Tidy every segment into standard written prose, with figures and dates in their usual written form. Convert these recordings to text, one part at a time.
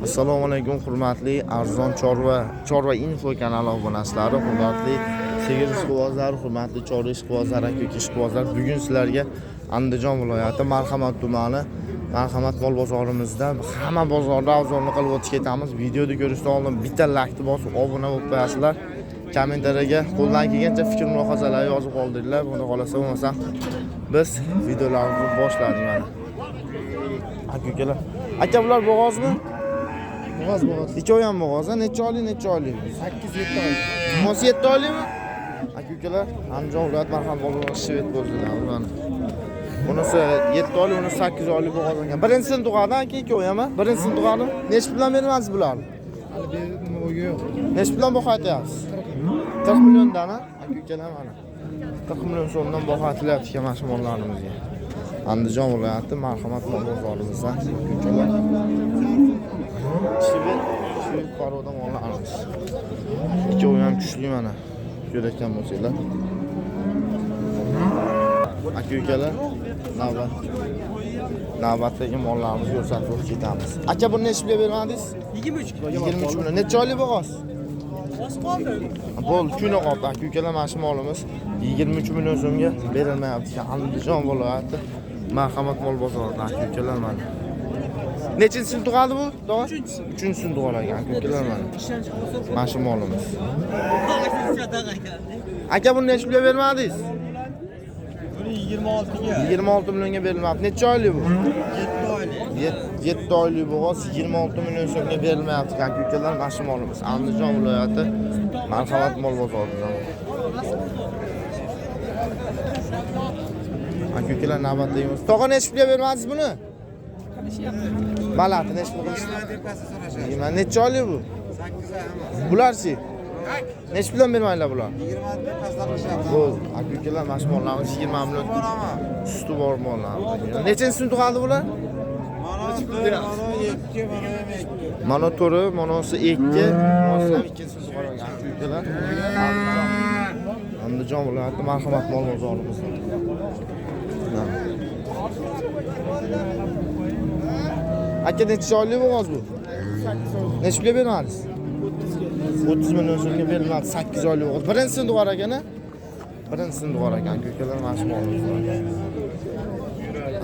Assalomu alaykum hurmatli arzon chorva info kanali obunachilari, hurmatli sigir ishqibozlari, hurmatli chorva ishqibozlari, ko'k ishqibozlar. Bugun sizlarga Andijon viloyati Marhamat tumani Marhamat mol bozorimizda hamma bozorda obzorni qilib o'tib ketamiz. Videoni ko'rishdan oldin bitta like bosib, obuna bo'lib qo'yasizlar. Kommentariyaga qo'ldan kelgancha fikr mulohazalar yozib qoldiringlar. Buni qolasa bo'lmasa biz videolarimizni boshladik mana. Aka-ukalar. Aka bular bo'g'ozmi? Bo'g'oz. Ikkovi ham bo'g'oz, necha oylik? 8-7 oylik. 7 oylikmi? Aka-ukalar, Andijon viloyat Marhamat bozoriga shvet bo'ldilar mana. Bunisi 7 oylik, unisi 8 oylik bo'g'oz ekan. Birinchisini tug'adi aka, ikkovi ham, birinchisini tug'adi. Nech puldan bermaysiz bularni? Hali nima yo'q. Nech puldan boqayapsiz? 40 milliondan, aka-ukalar mana. 40 million so'mdan boqatilyapti ekan mana shu mollarimizga. Andijon viloyati Marhamat mol bozorimizdan aka-ukalar. Shvet paroda mollarimiz. Ikkovi ham kuchli mana. Ko'rayotgan bo'lsanglar. Aka-ukalar, navbatdagi mollarimizni ko'rsatib ketamiz. Aka buni nechga bermadingiz? 23 million. Necha oylik bo'g'oz? Bo'l, kuni qoldi. Aka-ukalar, mana shu molimiz 23 million so'mga berilmayapti. Andijon viloyati Marhamat mol bozoridan aka-ukalar mana. Nechinchisi tug'adi bu? 3-chisini tug'alagan aka-ukalar mana. Mana shu molimiz. Aka buni nechga pulga bermadingiz? Buni 26 ga. 26 millionga berilmayapti. Necha oylik bu? 7 oylik. 7 oylik bo'g'oz 26 million so'mga berilmayapti aka-ukalar. Mana shu molimiz Andijon viloyati Marhamat mol bozoridan. Aka-ukalar navbatdaymiz. Tog'a nechga pulga bermadingiz buni? Balati nechga pulga qilishdi? Necha oylik bu? 8 oy. Bularchi? Nech puldan bermaylar bular? 20 ga pastarlashyapti. Bo'l, aka-ukalar mana shu mollarimiz 20 million suti bor mollar. Nechinchisi tug'adi bular? Mana 4, mana 2. Mana 4, manasi 2, manasi ham ikkinchisini tug'alagan aka-ukalar. Andijon viloyati Marhamat mol bozorimizda. Aka necha oylik bo'g'oz bu? Necha pulga bermadingiz? 30 million so'mga beriladi. 8 oylik bo'g'oz. Birinchisini tug'ar ekan-a? Birinchisini tug'ar ekan aka-ukalar, mana shu molimiz.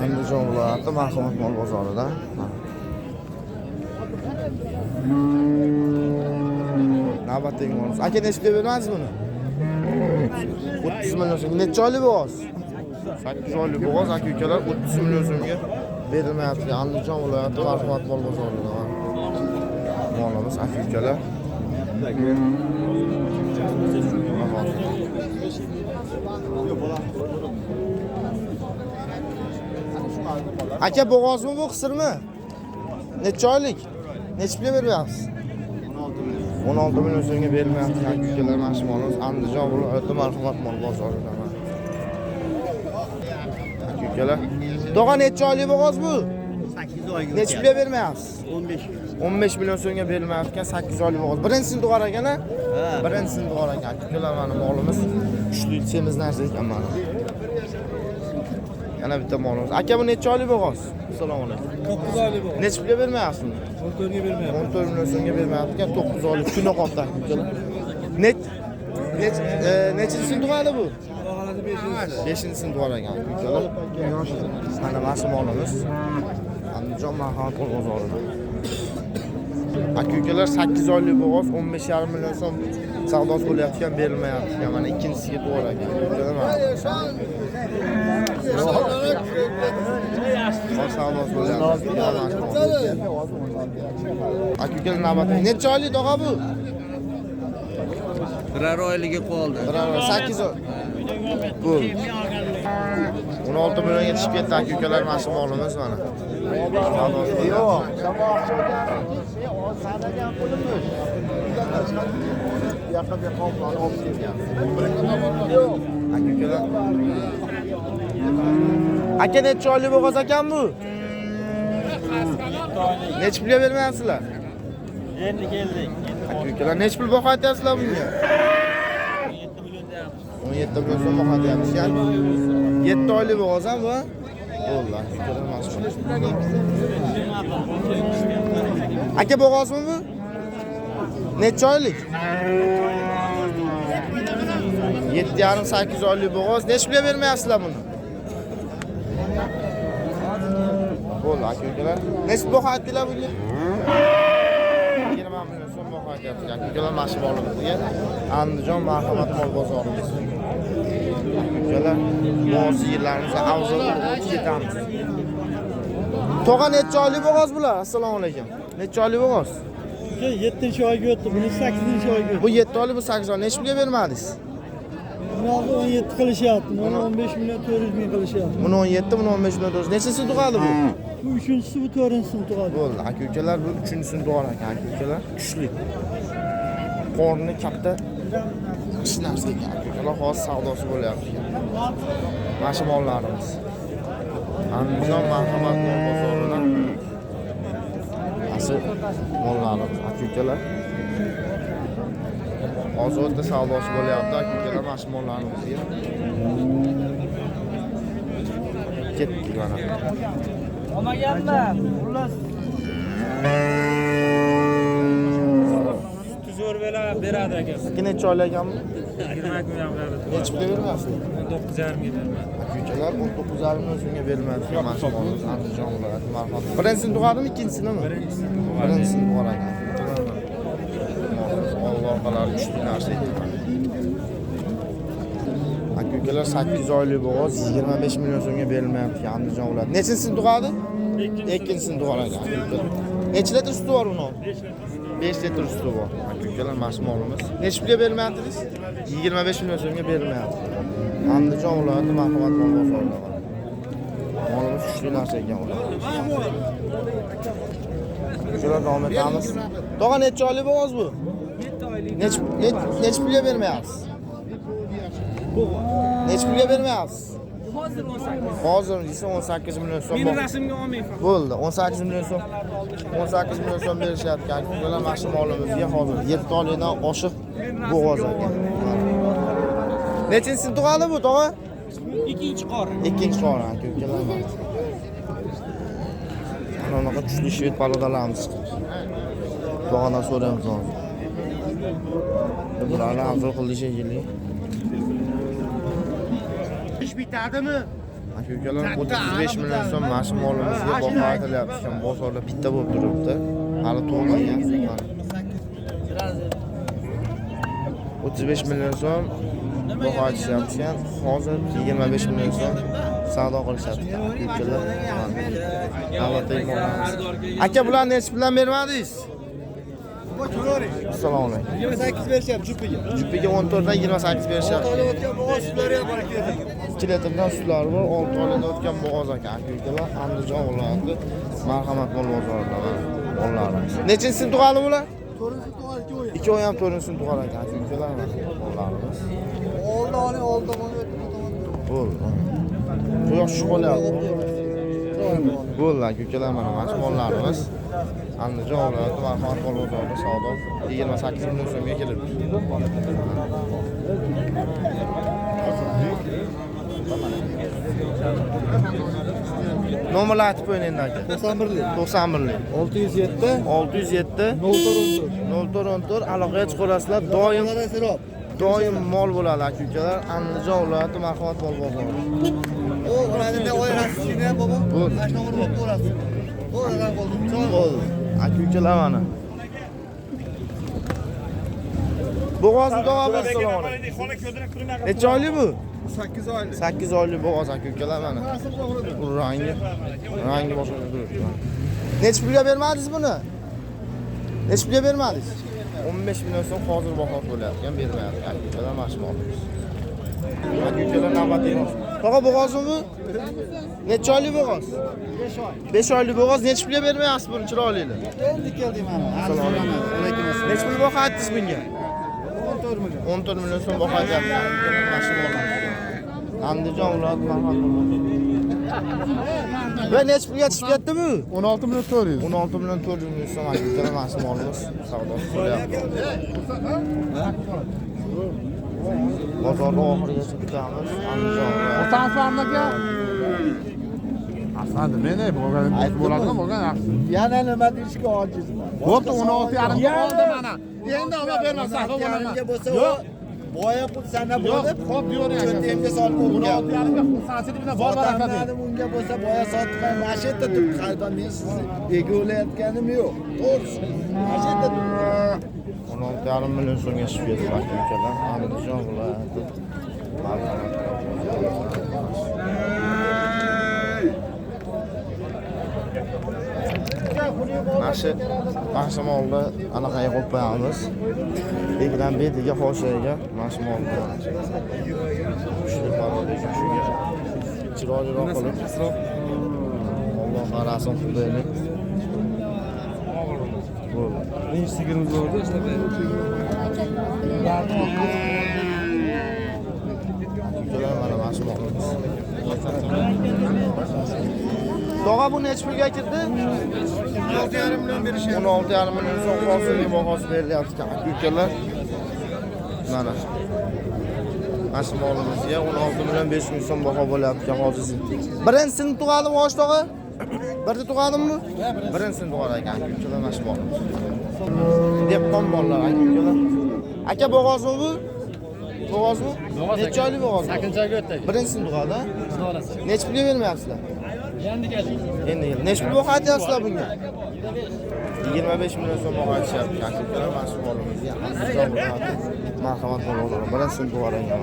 Andijon viloyati Marhamat mol bozorida. Navbatdagi molimiz. Aka necha pulga bermadingiz buni? 30 million so'm. Necha oylik bo'g'oz? 8 oylik bo'g'oz aka-ukalar 30 million so'mga berilmayapti. Andijon viloyati Marhamat mol bozorida. Molimiz aka-ukalar. Aka bo'g'ozmi bu, qisirmi? Necha oylik? Necha pulga beryapsiz? 16 million so'mga berilmayapti aka-ukalar. Mana shu molimiz Andijon viloyati Marhamat mol bozorida. Aka-ukalar. Tog'a necha oylik bo'g'oz bu? 8 oyga. Necha pulga bermayapsiz? 15. 15 million so'mga berilmayotgan 8 oylik bo'g'oz. Birinchisini tug'ar ekan-a? Birinchisini tug'ar ekan. Aka-ukalar mana molimiz kuchli semiz narsa ekan mana. Yana bitta molimiz. Aka bu necha oylik bo'g'oz? Assalomu alaykum. 9 oylik bu. Necha pulga bermayapsiz? 14 ga bermayapti. 14 million so'mga bermayotgan 9 oylik kuni qoldi aka-ukalar. Nechisini tug'adi bu? Baholasi 5. 5-sini tug'ar ekan aka-ukalar. Mana mana shu molimiz Andijon Marhamat mol bozorida. Aka-ukalar 8 oylik bo'g'oz 15,5 million so'm savdosi bo'layotgan berilmayapti. Mana ikkinchisiga to'g'ri ekan. Savdosi bo'layapti. Aka-ukalar navbatda necha oylik tog'a bu? 1 oyligi qoldi. 8 oy. Bu 16 millionga tushib ketdi aka-ukalar mana shu molimiz mana. Yo'q. Aka necha oylik bo'g'oz ekan bu? Necha pulga bermayapsizlar? Endi keldik. Aka-ukalar necha pul boqayapsizlar bunga? 17 million so'm boqayapsiz. 7 oylik bo'g'oz ham bu? Bo'ldi. Ko'ramiz. Aka bo'g'ozmi bu? Necha oylik? 7,5-8 oylik bo'g'oz. Necha pulga bermayapsizlar buni? Bo'ldi aka-ukalar. Necha boqa aytdilar bunga? 20 million so'm boqa aytyapsiz aka-ukalar, mashina olimizga. Andijon Marhamat mol bozorimiz. Aka-ukalar, bo'g'oz yerlarimizni avzalga ketamiz. To'g'a necha oylik bo'g'oz bular? Assalomu alaykum. Necha oylik bo'g'oz? 7-oyga o'tdi, buni 8-oyga o'tdi. Bu 7 oylik, bu 8 oylik. Necha pulga bermadingiz? Buni 17 qilishyapti, buni 15 million 400 ming qilishyapti. Buni 17, buni 15 million 400. Nechasi tug'adi bu? Bu 3-chi, bu 4-chi tug'adi. Bo'ldi, aka-ukalar, bu 3-chisini tug'ar ekan, aka-ukalar. Kuchli. Qorni katta. Yaxshi narsa ekan, aka-ukalar, hozir savdosi bo'lyapti. Mana mollarimiz. Andijon Marhamat mol bozoridan asl mollarimiz, aka-ukalar. Hozir o'ta savdosi bo'lyapti, aka-ukalar, mana mollarimizga. Ketdik mana. Olmaganman. Xullas. Tuzor beradi aka. Necha oylik ekan? 20 kun ham beradi. Necha pulga berasiz? 19,5 ming beradi. Aka-ukalar 19,5 million so'mga beriladi. Mana molimiz Andijon viloyati Marhamat. Birinchisini tug'adimi, ikkinchisini? Birinchisini tug'ar ekan. Orqalar kuchli narsa ekan. Aka-ukalar 8 oylik bo'g'oz 25 million so'mga berilmayapti Andijon viloyati. Nechinchisini tug'adi? Ikkinchisini tug'ar ekan. Necha litr suti bor uni? 5 litr suti bor. Aka-ukalar mashmolimiz. Necha pulga berilmayapti? 25 million so'mga berilmayapti. Andijon viloyati Marhamat mol bozorida bor. Molimiz kuchli narsa ekan ular. Shular davom etamiz. Tog'a necha oylik bo'g'oz bu? Necha pulga bermayapsiz? Necha pulga bermayapsiz? Hozir 18. Hozir desa 18 million so'm. Meni rasmga olmayman. Bo'ldi, 18 million so'm. 18 million so'm berishyapti. Aka-ukalar mashina molimizga hozir 7 oylikdan oshiq bo'g'oz ekan. Nechinchi tug'adi bu, tog'a? Ikkinchi qor. Ikkinchi qor aka-ukalar. Mana unaqa kuchli shved palodalarimiz chiqdi. Tog'adan so'raymiz hozir. Bularni arzon qildi shekilli. Ish bitadimi? Aka-ukalar 35 million so'm mashina molimizga baho aytilyapti ekan. Bozorda bitta bo'lib turibdi. Hali to'lmagan. 35 million so'm baho aytishyapti ekan. Hozir 25 million so'm savdo qilishyapti. Aka-ukalar. Navbatdagi mollarimiz. Aka, bularni necha bilan bermadingiz? Assalomu alaykum. 28 berishyapti jupiga. Jupiga 14 dan 28 berishyapti. Olib o'tgan bo'g'oz sutlari ham bor ekan. 2 litrdan sutlari bor, 6 oylikda o'tgan bo'g'oz ekan. Aka-ukalar Andijon viloyati Marhamat mol bozorida mollarimiz. Nechinchisi tug'adi bular? 4-chi tug'adi, 2 o'yin. 2 oy ham 4-sini tug'ar ekan. Aka-ukalar mollarimiz. Oldi oling, oldi tomon o'tdi. Bo'ldi. Quyosh chiqolyapti. Bo'ldi aka-ukalar, mana mollarimiz Andijon viloyati Marhamat mol bozorida savdo 28 million so'mga kelibdi. Nomerlar aytib qo'ying endi aka. 91lik. 91lik. 607 607 0414 aloqaga chiqarasizlar. Doim mol bo'ladi aka-ukalar. Andijon viloyati Marhamat mol bozori. O, ularning o'yrasini ham bobo. Bo'ldi. Mashina urib o'rasi. O'radan bo'ldi. Bo'ldi. Aka-ukalar mana. Bo'g'ozni davom assalomu alaykum. Necha oylik bu? 8 oylik. 8 oylik bo'g'oz aka-ukalar mana. Bu rangi boshqa turibdi. Necha pulga bermadingiz buni? Necha pulga bermadingiz? 15 million so'm hozir baho bo'lyapti, bermayapti aka-ukalar mashmolimiz. Aka-ukalar navbatdagi. Tog'a bo'g'ozmi bu? Necha oylik bo'g'oz? 5 oy. 5 oylik bo'g'oz necha pulga bermayapsiz buni chiroylilar? Endi keldik mana. Assalomu alaykum. Necha pul baho aytdingiz bunga? 14 million. 14 million so'm baho aytyapti. Mashmolimiz. Andijon viloyati Marhamat. Va necha pulga tushib ketdi bu? 16 million 400. 16 million 400 ming so'm aka-ukalar mashmolimiz savdosi bo'lyapti. Bozorda oxirigacha kutamiz. Andijon. Asadi men bo'ladimi bo'lgan yaxshi. Yana nima deyishga ojizman. Bo'pti 16,5 oldi mana. Endi olib bermasa xafa bo'laman. bo'lsa Yo'q. boya pul sanab Yo'q, bo'lib, xo'p yuraver. cho'ntemga solib qo'ygan. 16,5 sanchili bilan bor baraka deydi. Unga bo'lsa boya sotib mana shu yerda turib qaydon men sizni egolayotganim yo'q. To'g'risi. Mana shu yerda turib. 16,5 million so'mga shved fabrikadan Andijon viloyati. Mana molni anaqaga qo'yib qo'yamiz. Ekran betiga, hoshiyaga mana shu molni. Shunga chiroyliroq qilib. Alloh xarasin qildi. Bu sigirimiz bordi, ishlab mana shu molimiz. Tog'a bu necha pulga kirdi? 16,5 million berishadi. 16,5 million so'm hozirgi bahosi berilyapti ukalar. Mana. Mana molimizga 16 million 5 ming so'm baho bo'lyapti hozir. Birinchisini tug'adimi osh tog'a? Birni tug'adimmi? Birinchisini tug'ar ekan ukalar mana shu molimiz. Dehqon bolalar ukalar. Aka bo'g'ozmi bu? Bo'g'ozmi? Necha oylik bo'g'oz? 8-oyga o'tdi. Birinchisini tug'adi. Necha pulga bermayapsizlar? Endi keldik. Endi necha pul baho aytyapsizlar bunga? 25 million so'm baho aytishyapti. Ukalar mana shu molimizga. Marhamat bo'ling. Birinchisini tug'arangan.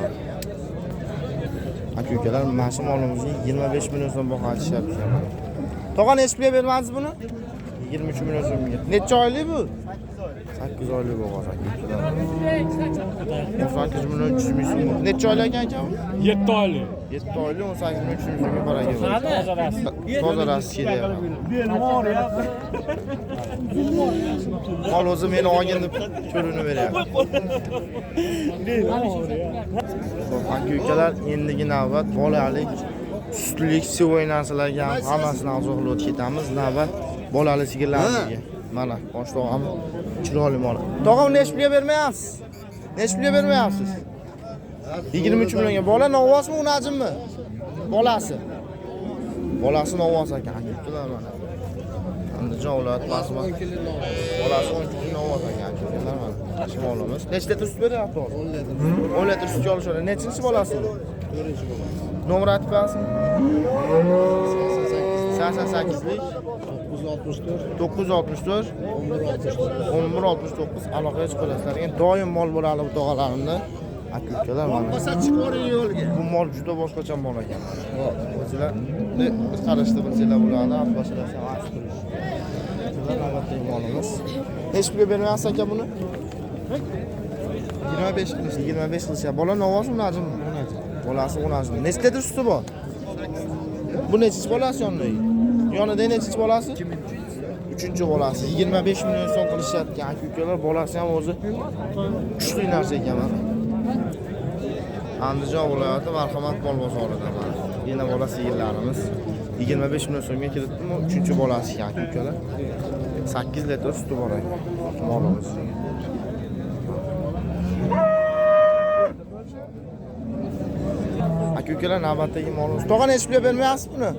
Ukalar mana shu molimizga 25 million so'm baho aytishyapti. Tog'a necha pulga bermadingiz buni? 23 million so'mga. Necha oylik bu? 8 oylik bo'g'oz ukalar. 18 million 300 ming so'm. Necha oylik ekan aka? 7 oylik. 7 oylik 18 million 300 ming so'mga bor ekan. Tozarasi kelyapti. Bemor ya. Mol o'zi meni olgin deb ko'rinib beryapti. Ukalar endigi navbat bolalik, sutlik, sevoy narsalarga ham hammasini oziq qilib ketamiz. Navbat bolali sigirlarga. Mana boshlig'im chiroyli mol. Tog'a necha pulga bermayapsiz? Necha pulga bermayapsiz? 23 millionga. Bola novvosmi, unajimmi? Bolasi. Bolasi novvos ekan. Ukalar mana. Andijon viloyati Basma. Bolasi 10 kunlik novvos ekan. Ukalar mana. Shu molimiz. Necha litr sut beryapti hozir? 10 litr sut olishadi. Nechinchi bolasi bu? 4-chi bolasi. Nomer aytib berasizmi? 88lik 964 1169 aloqaga chiqalasizlar. Endi doim mol bo'ladi bu tog'alarimda. Ukalar mana. Bo'lsa chiqaring yo'lga. Bu mol juda boshqacha mol ekan. O'zinglar bir qarashda bilsanglar bo'ladi, boshqacha vaqt turish. Bular navbatdagi molimiz. Hech pulga bermayapsiz aka buni? 25 qilish. Bola novvosmi, najm? Bolasi unajm. Nechta suti bor? Bu nechinchi bolasi yonida? Yonida nechinchi bolasi? 3-chi bolasi. 25 million so'm qilishyapti ukalar. Bolasi ham o'zi kuchli narsa ekan mana. Andijon viloyati Marhamat mol bozorida mana. Yana bola sigirlarimiz 25 million so'mga kiritdimi? 3-chi bolasi ekan ukalar. 8 litr suti bor ekan molimiz. Ukalar navbatdagi molimiz. Tog'a necha pulga bermayapsiz buni?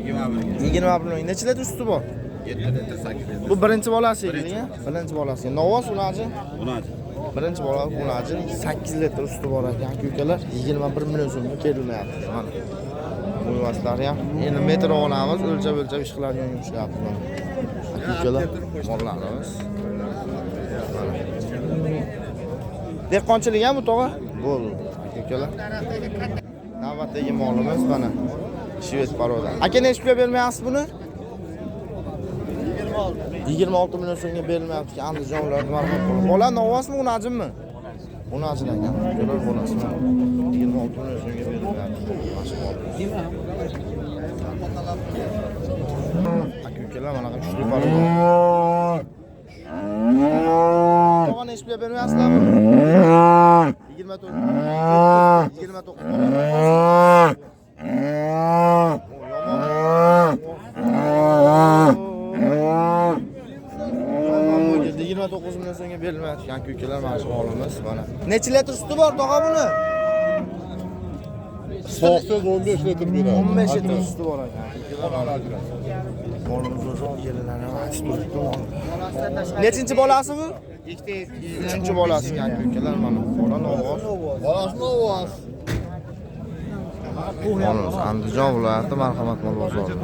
21 million. Necha litr suti bor? 7 litr 8 litr. Bu birinchi bolasi ekan, birinchi bolasi. Novvos unaji? Unaji. Birinchi bola unaji 8 litr suti bor ekan ukalar. 21 million so'mga berilmayapti. Mana. Bu vaslari ham endi metr olamiz, o'lchab ish qiladigan yumshayapti. Ukalar mollarimiz. Dehqonchilik ham bu tog'a? Bo'ldi. Ukalar. Navbatdagi molimiz mana. Shved paroda. Aka necha pulga bermayapsiz buni? 26 million so'mga berilmayapti. Andijon viloyati Marhamat mol. Bola novvosmi, unajimmi? Unajim ekan. Ukalar bolasi. 26 million so'mga berilmayapti. Mashmol. Ukalar mana kuchli paroda. Tog'a necha pulga bermayapsizlar buni? 29. Million so'mga berilmayotgan ukalar mana shu molimiz mana. Necha litr suti bor tog'a buni? So'qsiz 15 litr beradi. 15 litr suti bor ekan. Molimiz o'zi kelinlarni aytib turibdi. Nechinchi bolasi bu? Uchinchi bolasi aka ukalar mana. Bola novoz. Bolasi novoz. Molimiz Andijon viloyati Marhamat mol bozori.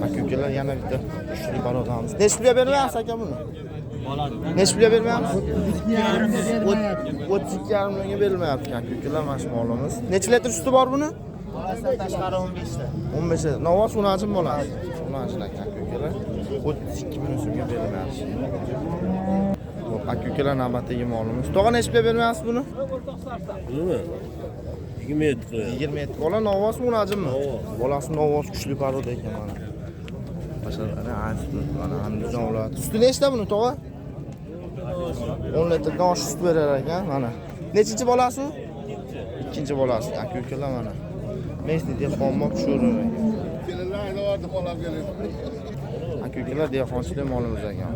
Aka ukalar yana bitta kuchli barodamiz. Necha pulga bermayapsiz aka buni? Necha pulga bermayapsiz? 32,5 millionga berilmayapti aka ukalar mana shu molimiz. Necha litr suti bor buni? Bolasidan tashqari 15 ta. 15 ta. Novoz unajim bolasi. Unajim aka ukalar 32 million so'mga berilmayapti. Xo'p, aka ukalar navbatdagi molimiz. Tog'a necha pulga bermayapsiz buni? Nima? 27 qo'yadi. 27. Bola novoz unajimmi? Bolasi novoz kuchli paroda ekan mana. Boshqalarni aytdim. Mana Andijon viloyati. Suti nechta buni tog'a? 10 litrdan oshiq sut berar ekan mana. Nechinchi bolasi u? Ikkinchi bolasi. Aka ukalar mana. Mesni dehqonbop sho'ri. Kelinlar aytib olib keladi. Aka ukalar dehqonchilik molimiz ekan.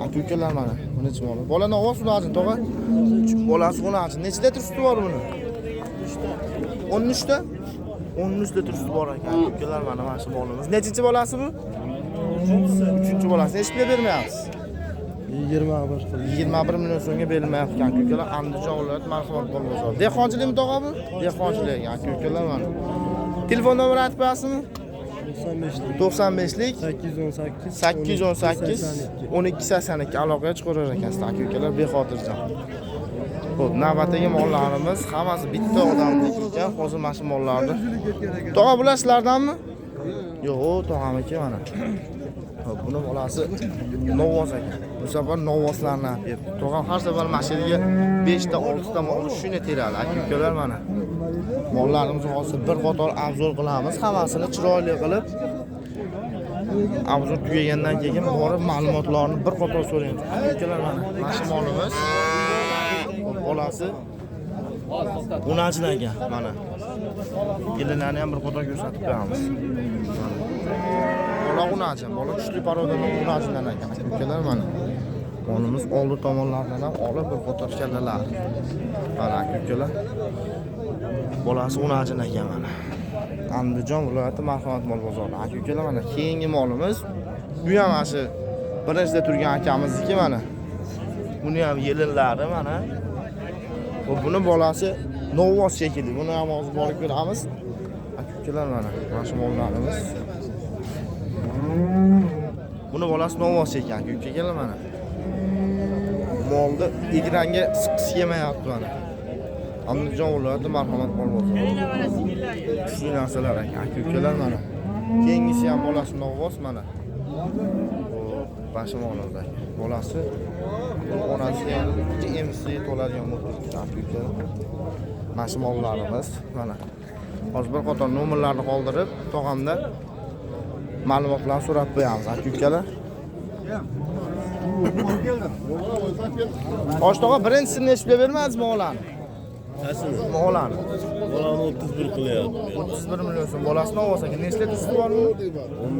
Aka ukalar mana. Bunechi mol. Bola novoz unajim tog'a? Bolasi unajim. Necha litr suti bor buni? 13 ta? 13 litr suti bor ekan. Aka ukalar mana shu molimiz. Nechinchi bolasi bu? Uchinchi bolasi. Necha pulga bermayapsiz? 21 million so'mga berilmayapti aka ukalar. Andijon viloyati Marhamat mol bozori. Dehqonchilikmi tog'a bu? Dehqonchilik aka ukalar mana. Telefon nomerini aytib qo'yasizmi? 95lik 818 1282 aloqaga chiqarar ekansiz aka ukalar bexotirjam. Xo'p, navbatdagi mollarimiz hammasi bitta odamniki ekan. Hozir mana shu mollarni. Tog'a bular sizlardanmi? Yo'q, tog'amiki mana. Xo'p, buni bolasi novoz ekan. Bu safar novozlarni olib berdi. Tog'am har safar mashinaga 5 ta 6 ta mol shuni teradi aka ukalar mana. Mollarimizni hozir bir qator obzor qilamiz. Hammasini chiroyli qilib obzor tugagandan keyin borib ma'lumotlarni bir qator so'raymiz. Aka ukalar mana. Mana shu molimiz bolasi unajin ekan mana. Kelinlarni ham bir qator ko'rsatib qo'yamiz. Bola unajin, bola kuchli parodadan unajindan ekan. Aka ukalar mana. Molimiz oldi tomonlardan ham olib bir qator kallalar. Mana aka ukalar. Bolasi unajin ekan mana. Andijon viloyati Marhamat mol bozori. Aka ukalar mana keyingi molimiz bu ham mana shu birinchida turgan akamizniki mana. Buni ham yelinlari mana. Xo'p, buni bolasi novoz shekilli. Buni ham hozir borib ko'ramiz. Aka ukalar mana. Mana shu mollarimiz. Buni bolasi novoz ekan aka ukalar mana. Molni ekranga siqqisi kelmayapti mana. Andijon viloyati Marhamat mol bozori. Kuchli narsalar ekan aka ukalar mana. Keyingisi ham bolasi novoz mana. Bashim oladi. Bolasi onasi ham MC to'ladigan motor aka ukalar. Mashmollarimiz mana. Hozir bir qator nomerlarni qoldirib, tog'amda ma'lumotlarni so'rab qo'yamiz aka ukalar. Oshto'g'a birinchisi necha pulga bermadingizmi o'g'lani? Qasini? O'g'lani. Bolani 31 qilyapti. 31 million so'm bolasini olsa ekan. Necha litr suti bor bu?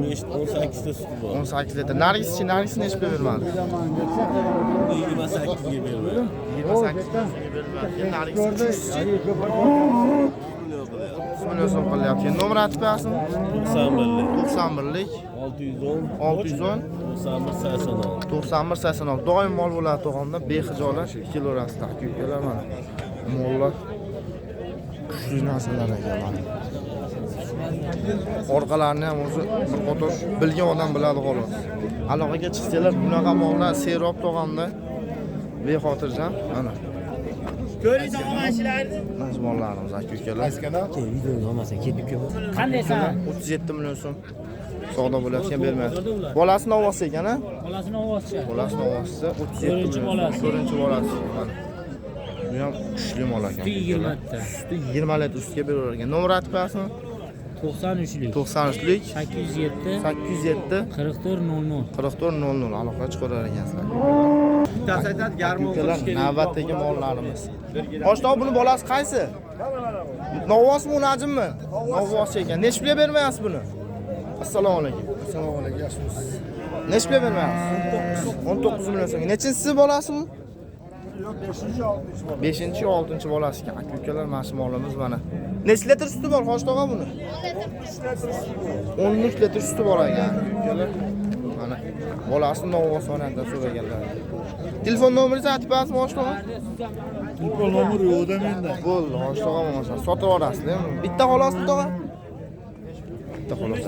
15 18 ta suti bor. 18 litr. Nargisi necha pulga bermadi? 28 ga berdi. 28 ga bermadi. Nargisi 3 million so'm qilyapti. Nomer aytib qo'yasizmi? 91lik 610 91 86. Doim mol bo'ladi to'g'onda bexijolat kilogrammda aka ukalar mana. Mollar kuchli narsalar ekan mana. Orqalarini ham o'zi bir qator bilgan odam biladi xolos. Aloqaga chiqsanglar bunaqa mollar serob to'g'onda bexotirjam mana. Ko'ring tomoshalarni. Mana shu mollarimiz aka ukalar. Videoni olmasa ketib kelmas. Qandaysan? 37 million so'm savdo bo'layotgan bermayapti. Bolasini ovoz ekan-a? Bolasini ovozchi. Bolasini ovozchi 37 million. To'rtinchi bolasi. Bu ham kuchli mol ekan. 20 ta. 20 litr ustiga beraver ekan. Nomer aytib qo'yasizmi? 93lik 93lik 807 807 4400 4400 aloqa chiqarar ekansizlar. Ukalar navbatdagi mollarimiz. Oshtoq buni bolasi qaysi? Novvosmi, unajimmi? Novvos ekan. Nechta pulga bermayapsiz buni? Assalomu alaykum. Assalomu alaykum. Yaxshimisiz? Nechta pulga bermayapsiz? 19 million so'm. Nechinchisi bolasimi? 5-6-bolasi ekan. Aka ukalar mana shu molimiz mana. Necha litr suti bor Xo'sh tog'a buni? 13 litr suti bor ekan. Ukalar. Mana bolasini Novvoz xonada so'raganlar. Telefon nomeringizni aytib berasiz Xo'sh tog'a? Telefon nomeri yo'qda menda. Bo'ldi, Xo'sh tog'a bo'lmasa sotib olasizlar. Bitta xolasmi tog'a? Bitta xolos.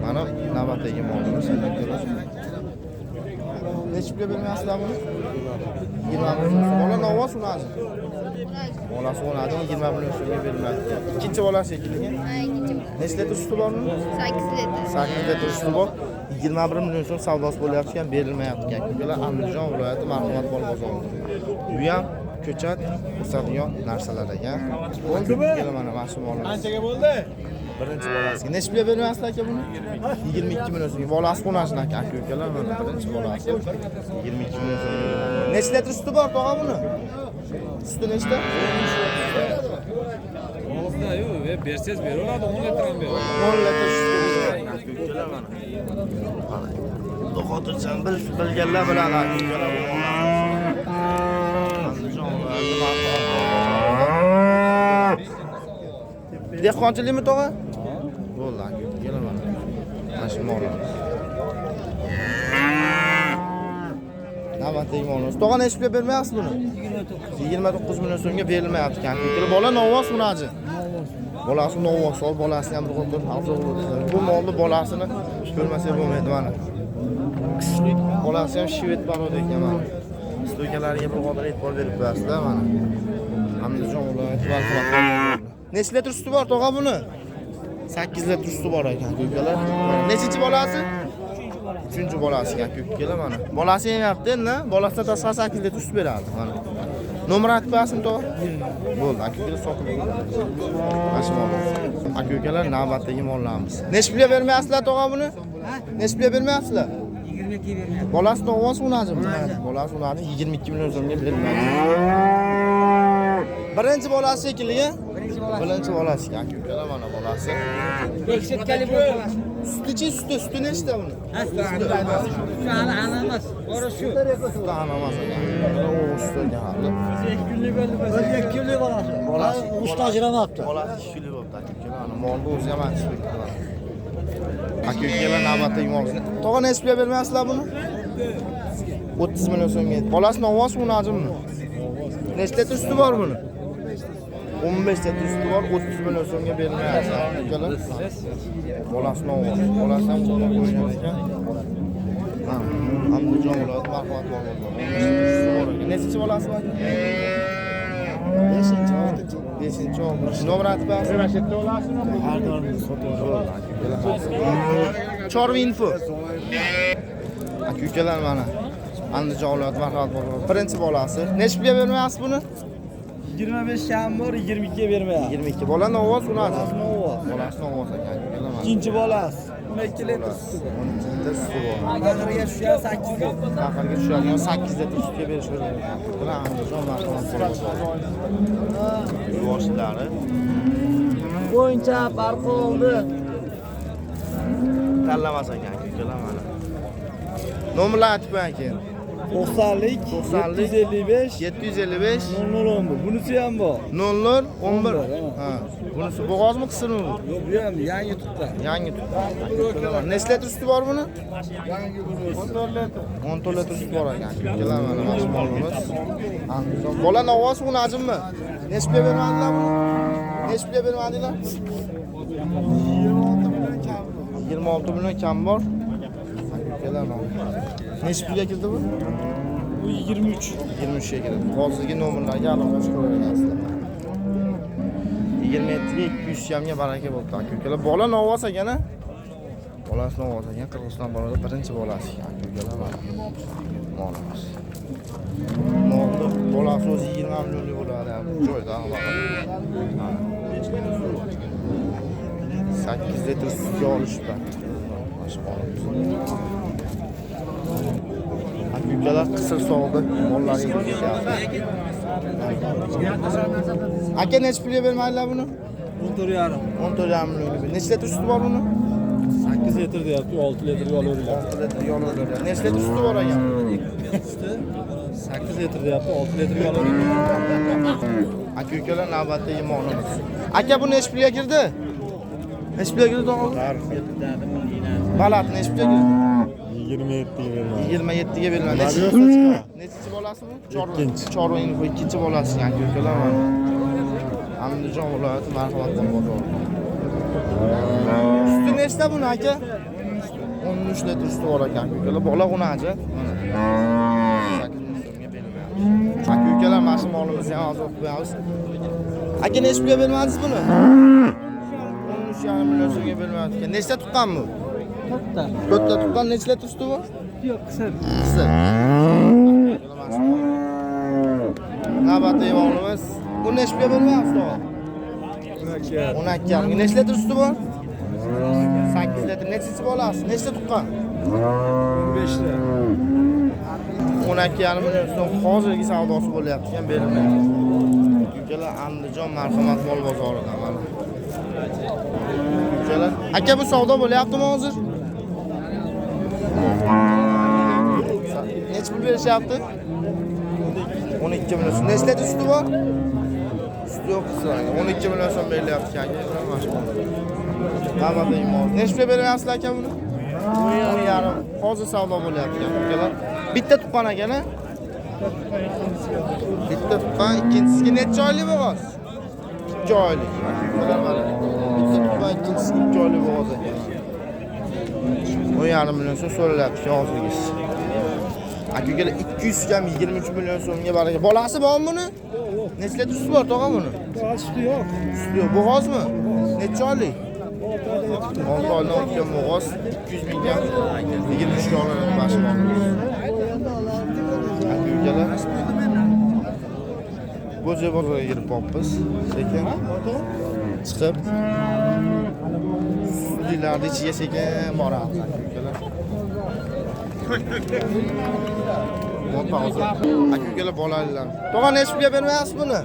Mana navbatdagi molimiz. Necha pulga bermayapsizlar buni? 20 million. Bola Novvoz unadi. Bolasi unadi, 20 million so'mga beriladi. Ikkinchi bolasi shekilli. Necha litr suti bor uni? 8 litr. 8 litr suti bor. 21 million so'm savdosi bo'lyapti ekan, berilmayapti ekan. Bular Andijon viloyati Marhamat bol bozorida. Bu ham ko'chat o'sadigan narsalar ekan. Bo'ldimi? Mana mashina olamiz. Qanchaga bo'ldi? Birinchi bolasiga. Necha pulga bermayapsizlar aka buni? 22 million so'mga. Bolasi qo'nashini aka ukalar mana birinchi bolasi 22 million so'mga. Necha litr suti bor tog'a buni? Suti nechta? Olsa-yu, bersangiz beraveradi, 10 litr ham beradi. 10 litr suti ukalar mana. Xudo xotirjam bilganlar biladi ukalar. Andijon dehqonchilikmi tog'a? Bo'ldi aka, kelaman. Mana shu molimiz. Navbatdagi molimiz. Tog'a necha pulga bermayapsiz buni? 29 million so'mga berilmayapti ekan. Bola Novvoz unaji. Bolasi Novvoz, bolasi ham bir bu molni bolasini ko'rmasak bo'lmaydi mana. Kuchli bolasi ham shvet barod ekan mana. Stoykalariga bir qadar e'tibor berib qo'yasizlar mana. Andijon viloyati Marhamat. Necha litr suti bor tog'a buni? 8 litr suti bor ekan ko'kalar. Nechinchi bolasi? 3-chi bolasi ekan ko'kalar mana. Bolasi yemayapti endi, bolasidan tashqari 8 litr sut beradi mana. Nomer aytib bersin tog'a? Bo'ldi, aka sotib qo'yamiz. Aka-ukalar navbatdagi mollarimiz. Necha pulga bermayapsizlar tog'a buni? Necha pulga bermayapsizlar? 22 bermayapti. Bolasi Novvoz unajimi? Bolasi unadi 22 million so'mga berilmaydi. Birinchi bolasi shekilli. Birinchi bolasi ekan aka-ukalar mana bolasi. Bekshetkali bo'ladi. Suti nechta buni? Shu hali ananas. Bora shu. Suti ananas ekan. O suti hali. 2 kunlik bo'ldi. 1 kunlik bolasi. Bolasi usta ajramabdi. Bolasi 2 kunlik bo'libdi aka-ukalar. Mana molni o'zi ham aytishlik qiladi. Aka-ukalar navbatdagi molni. Tog'a necha pulga bermayapsizlar buni? 30 million so'mga. Bolasi Novvoz unajimi? Necha litr suti bor buni? 15 litr suti bor, 30 million so'mga berilmayapti aka-ukalar. Bolasi Novvoz. Bolasi ham qo'ygan ekan. Andijon viloyati Marhamat bol bozori. Nechinchi bolasi bor? 5-chi, 6-chi. 5-chi, 6-chi. Nomer aytib berasiz? Rashidda olasizmi? Har doim sotib aka-ukalar. Chorva info. Aka-ukalar mana Andijon viloyati Marhamat bol bozori. Birinchi bolasi. Necha pulga bermayapsiz buni? 25 kam bor, 22 ga bermayapti. 22. Bola Novvoz unadi. Novvoz. Bolasi Novvoz ekan. Ikkinchi bolasi 12 litr suti bor. 12 litr suti bor. Oxiriga tushgan 8 litr. Oxirga tushadigan 8 litr sutga berish kerak. Bular Andijon Marhamat bol bozori. Yoshlari. Bo'yicha farqi oldi. Tanlamas ekan ukalar mana. Nomerlar aytib qo'ying. 90lik 755 755 0011. Bunisi ham bor. 00 11. Ha. Ha. Bunisi bo'g'ozmi, qisirmi bu? Yo'q, bu ham yangi tutgan. Yangi tutgan. Necha litr suti bor buni? Yangi buni 14 litr. 14 litr sut bor ekan. Ukalar mana mashmolimiz. Andijon. Bola Novvoz unajimmi? Necha pulga bermadilar buni? Necha pulga bermadilar? 26 million kam bor. Ukalar mana. Necha pulga kirdi bu? Bu 23. 23 ga kirdi. Hozirgi nomerlarga aloqa qilaverasizlar. 27 ga 200 jamga baraka bo'pti aka-ukalar. Bola Novvoz ekan-a? Bolasi Novvoz ekan, Qirg'iziston bolasi birinchi bolasi ekan aka-ukalar mana. Molimiz. Molni bolasi o'zi 20 millionlik bo'ladi ham joyda anaqa. 8 litr sutga olishdi. Aka-ukalar qisir sog'di, mollariga berishyapti. Aka necha pulga bermaydilar buni? 14,5. 14,5 millionga. Necha litr suti bor buni? 8 litr deyapti, 6 litrga olaveringlar. 6 litr yo'laveradi. Necha litr suti bor ekan? 8 litr deyapti, 6 litrga oladi. Aka-ukalar navbatdagi molimiz. Aka bu nechi pulga kirdi? Nechi pulga kirdi tog'a? Balat nechi pulga kirdi? 27 ga beriladi. Nechinchi bolasi bu? Chorva info ikkinchi bolasi aka-ukalar mana. Andijon viloyati Marhamatdan bozori. Suti nechta buni aka? 13 litr suti bor ekan aka-ukalar. Bola xunaji. Aka-ukalar mana shu molimizni ham hozir o'qib qo'yamiz. Aka nechi pulga bermadingiz buni? 13,5 million so'mga bermayapti ekan. Nechta tuqqan bu? To'rtta tuqqan. Necha litr suti bor? Yo'q, qisir. Qisir. Navbatdagi molimiz. Bu nechi pulga bermayapsiz tog'a? 12,5. Necha litr suti bor? 8 litr. Nechinchi bolasi? Nechta tuqqan? 15 ta. 12,5 million so'm hozirgi savdosi bo'lyapti ekan, berilmayapti. Ukalar Andijon Marhamat mol bozorida mana. Ukalar, aka bu savdo bo'lyaptimi hozir? Necha pul berishyapti? 12 million so'm. Nechta suti bor? Suti yo'q, 12 million so'm berilyapti ekan. Navbatdagi mol. Necha pulga beryapsizlar aka buni? 10,5. Hozir savdo bo'lyapti ekan ukalar. Bitta tuqqan ekan-a? Bitta tuqqan, ikkinchisiga necha oylik bo'g'oz? 2 oylik. Bitta tuqqan, ikkinchisiga 2 oylik bo'g'oz ekan. 10,5 million so'm so'ralyapti hozirgisi. Aka-ukalar 200 kam 23 million so'mga baraka. Bolasi bormi buni? Necha litr suti bor tog'a buni? Suti yo'q. Suti yo'q. Bo'g'ozmi? Necha oylik? 6 oydan o'tgan bo'g'oz 200 ming kam 23 ga olinadi mashmol. Aka-ukalar Go'ja bozoriga kirib qolibmiz. Sekin chiqib sutlarni ichiga sekin boramiz aka-ukalar. Mo'ta hozir. Aka-ukalar bolalar. Tog'a necha pulga bermayapsiz buni?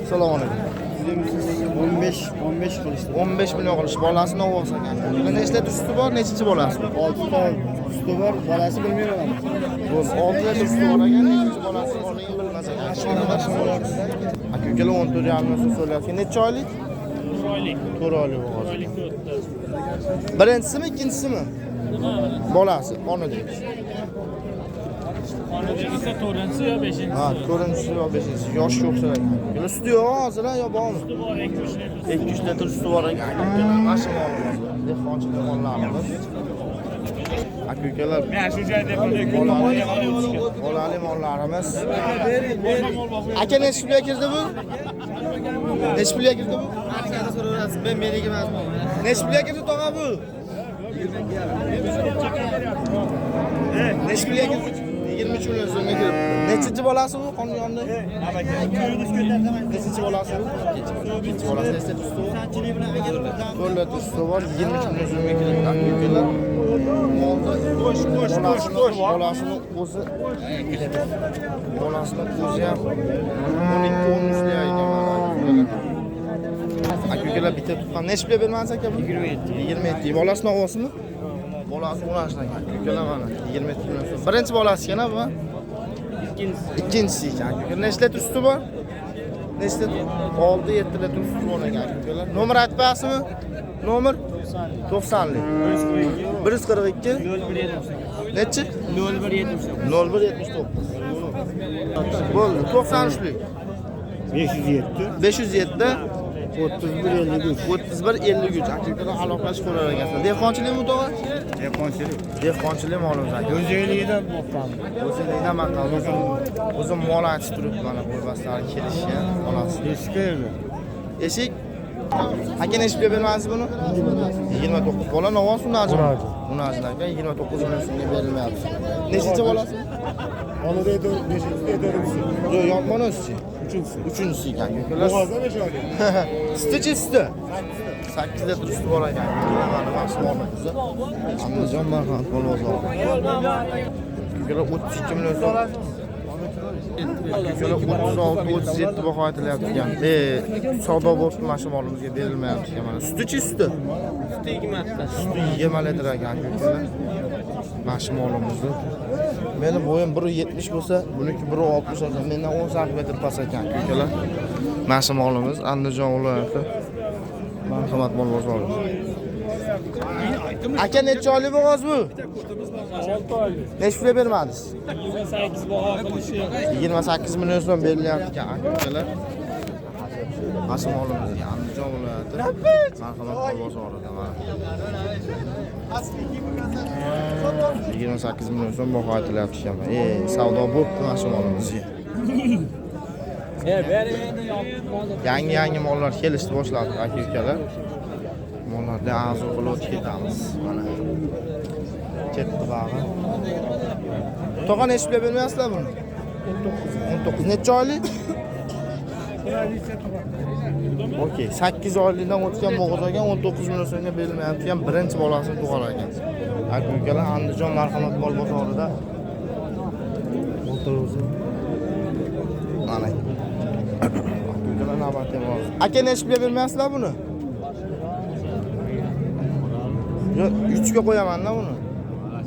Assalomu alaykum. 15 qilishdi. 15 million qilish bolasini olsa ekan. Nechta litr suti bor? Nechinchi bolasi? 6 ta suti bor, bolasi bilmayman. Bu 6 litr suti bor ekan, nechinchi bolasi borligini bilmas ekan. Aka-ukalar 14,5 million so'm so'rayapti. Necha oylik? 4 oylik. 4 oylik bo'g'oz. Birinchisimi, ikkinchisimi? Bolasi, ona deymiz. Esa 4-chi yo 5-chi? Ha, 4-chi yo 5-chi. Yosh yo'q ekan. Bular suti yo'q hozir, yo bormi? 2-3 litr suti bor ekan. Mashinalarimiz, dehqonchilik mollarimiz. Aka-ukalar, Men shu joyda bolali mollarimiz. Aka necha pulga kirdi bu? Necha pulga kirdi bu? Aka so'rayapsiz, men meniki emasman. Necha pulga kirdi tog'a bu? Necha pulga kirdi? 23 million so'mga kirdi. Nechinchi bolasi bu? Qonun yonida. Nechinchi bolasi bu? Ikkinchi bolasi esa tusti bu. Qo'lda tusti bor, 23 million so'mga kirdi. Aka-ukalar. Bolasini o'zi ham 12-13 deydi mana. Aka-ukalar bitta tuqqan. Necha pulga bermadingiz aka bu? 27. Bolasini olsizmi? Bolasi 10 ekan. Aka-ukalar mana 27 million so'm. Birinchi bolasi ekan bu. Ikkinchisi ekan. Aka-ukalar nechta litr suti bor? Nechta? 6-7 litr suti bor ekan aka-ukalar. Nomer aytib qo'yasizmi? Nomer 90lik. 142 nechi? 0179. Bo'ldi. 93lik. 507 3153 aka-ukalar aloqalash qo'lar ekansiz. Dehqonchilikmi tog'a? Dehqonchilik molimiz aka. O'zingizdan boqqanman. O'zingizdan maqtal. O'zim mol aytib turibdi mana qo'ybaslar kelishgan onasi. Eshik aka necha pulga bermadingiz buni? 29. Bola novoz unajim. Unajim aka 29 million so'mga berilmayapti. Nechinchi bolasi? Onada 5-chi. Yo'q, yonmonosichi. 3-chi ekan. Bo'g'ozda 5 oylik. Suti-chi suti. 8 litr suti bor ekan. Mana mashmol qizi. Andijon Marhamat mol bozori. Ukalar 32 million so'm. Ukalar 36-37 baho aytilyapti ekan. Savdo bo'lib mashina molimizga berilmayapti ekan mana. Suti-chi suti. Suti 20 ta. Suti 20 litr ekan ukalar. Mana shu molimizni. Meni bo'yim 1.70 bo'lsa, buniki 1.60 bo'lsa, mendan 10 sm past ekan, ukalar. Mana shu molimiz Andijon viloyati Marhamat mol bozori. Aka necha oylik bo'g'oz bu? 6 oylik. Necha pulga bermadingiz? 28 baho qilishi. 28 million so'm berilyapti ekan akalar. Mana molimiz Andijon viloyati Marhamat mol bozorida mana. 28 million so'm baho aytilyapti ekan. Savdo bo'pti mana shu molimizga. Yangi mollar kelishni boshladi aka-ukalar. Mollarni arzon qilib o'tib ketamiz. Mana. Ketdi bag'i. To'g'on eshib bermayapsizlar buni? 19. Necha oylik? Okey, 8 oylikdan o'tgan bo'g'oz ekan 19 million so'mga berilmayapti ekan, birinchi bolasini tug'ar ekan. Aka-ukalar Andijon Marhamat mol bozorida o'tiribsiz. Mana. Aka-ukalar navbatda bor. Aka nechga bermayapsizlar buni? Yo'q, 3 ga qo'yaman-da buni.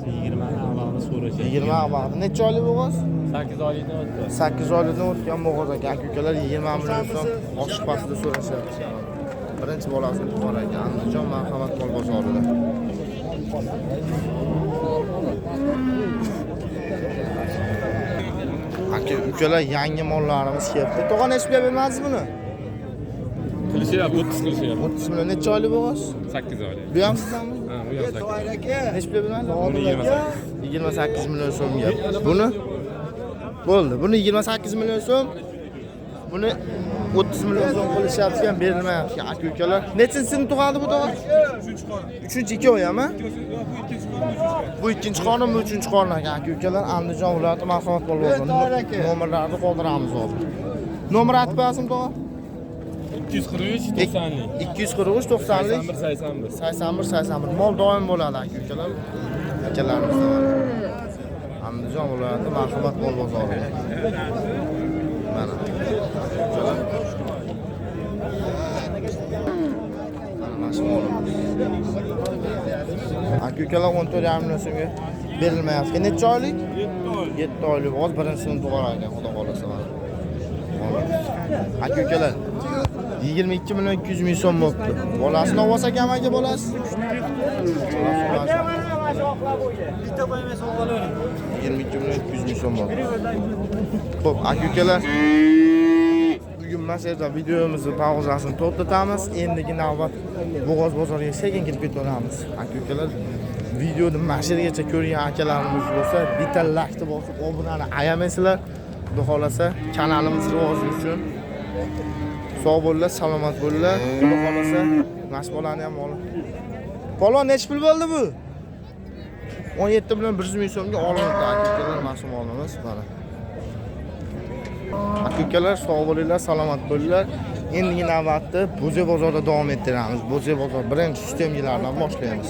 20 avvalini so'rashadi. 20 avvalda. Necha oylik bo'g'oz? 8 oylikdan o'tdi. 8 oylikdan o'tgan bo'g'oz ekan. Aka-ukalar 20 million so'm oshib pasida so'rashyapti. Birinchi bolasini tug'ar ekan Andijon Marhamat mol bozorida. Aka-ukalar yangi mollarimiz kelibdi. To'g'on eshib bermadingiz buni? Qilishyapti, 30 qilishyapti. 30 million necha oylik bo'g'oz? 8 oylik. Bu ham sizlarmi? Ha, bu ham 8. Necha pulga bermadingiz? 28. 28 million so'mga. Buni bo'ldi. Buni 28 million so'm. Buni 30 million so'm qilishyapti ekan, berilmayapti ekan aka-ukalar. Nechinchisini tug'adi bu to'g'ri? 3-chi ikkovi ham, ha? Bu ikkinchi qorin, bu uchinchi qorin ekan aka-ukalar. Andijon viloyati Marhamat mol bozori. Nomerlarni qoldiramiz hozir. Nomer aytib berasizmi to'g'ri? 243 90lik. 243 90lik. 81 81. Mol doim bo'ladi aka-ukalar. Akalarimizda bor. Andijon viloyati Marhamat mol bozori. Mana. Mana shu molimiz. Aka-ukalar 14,5 million so'mga berilmayapti. Necha oylik? 7 oylik. Hozir birinchisini tug'ar ekan, xudo xolasa. Aka-ukalar 22 million 200 ming so'm bo'libdi. Bolasini olsa kam aka bolasi? Bitta qo'ymas o'g'il. 22 million 200 ming so'm bo'libdi. Xo'p, aka-ukalar bugun mana shu yerda videomizni pauzasini to'xtatamiz. Endigi navbat bo'g'oz bozoriga sekin kirib ketamiz. Aka-ukalar videoni mana shu yergacha ko'rgan akalarimiz bo'lsa, bitta like bosib, obunani ayamaysizlar. Xudo xolasa kanalimiz rivoji uchun sog' bo'linglar, salomat bo'linglar. Xudo xolasa nasib bolani ham olib. Palon nech pul bo'ldi bu? 17 million 100 ming so'mga olindi aka-ukalar mas'ulimiz mana. Aka-ukalar sog' bo'linglar, salomat bo'linglar. Endigi navbatda Bo'zay bozorida davom ettiramiz. Bo'zay bozor birinchi sistemalardan boshlaymiz.